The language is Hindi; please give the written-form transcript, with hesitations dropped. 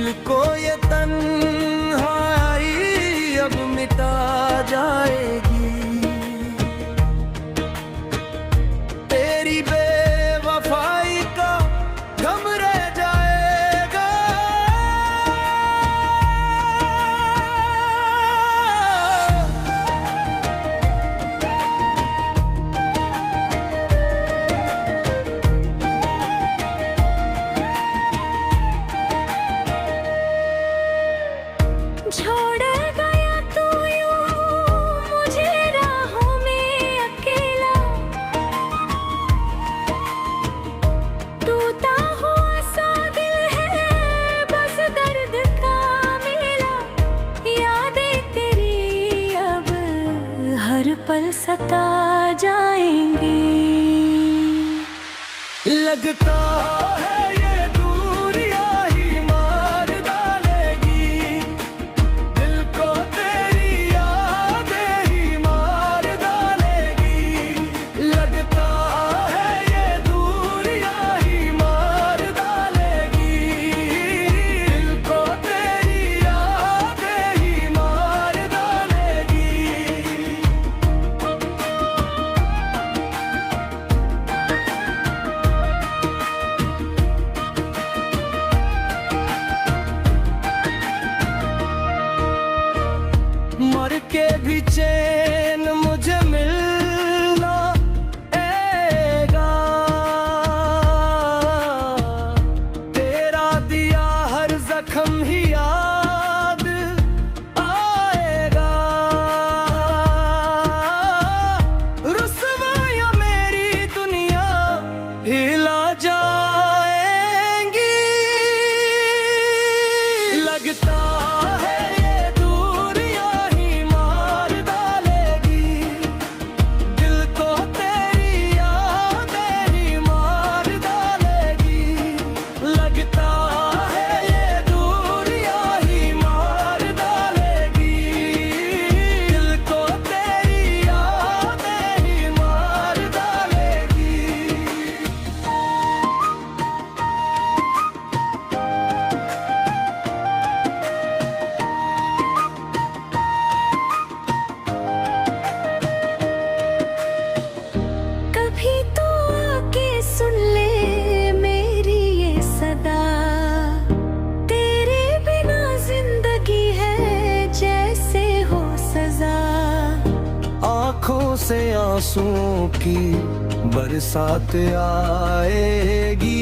दिल को ये तन्हाई अब मिटा जाएगी। तेरी बेवफाई का गम रह जाएगा। छोड़ गया तू यूं मुझे राहों में अकेला, टूटा हुआ सा दिल है बस दर्द का मेला। यादें तेरी अब हर पल सता जाएंगी। लगता है ये दूरियां ही मार डालेगी। दिल को तेरी यादें ही मार डालेगी। लगता है ये दूरियां ही मार डालेगी। दिल को तेरी यादें ही मार डालेगी। मर के भी चैन मुझे मिलना आएगा। तेरा दिया हर जख्म ही याद आएगा। रुसवाइयां मेरी दुनिया हिला जाएंगी। लगता है ये दूरियां ही मार डालेगी। दिल को तेरी यादें ही मार डालेगी। लगता है ये दूरियां ही मार डालेगी। दिल को तेरी यादें ही मार डालेगी। कभी तो आके सुन ले मेरी ये सदा, तेरे बिना जिंदगी है जैसे हो सजा। आँखों से आंसुओं की बरसात आएगी।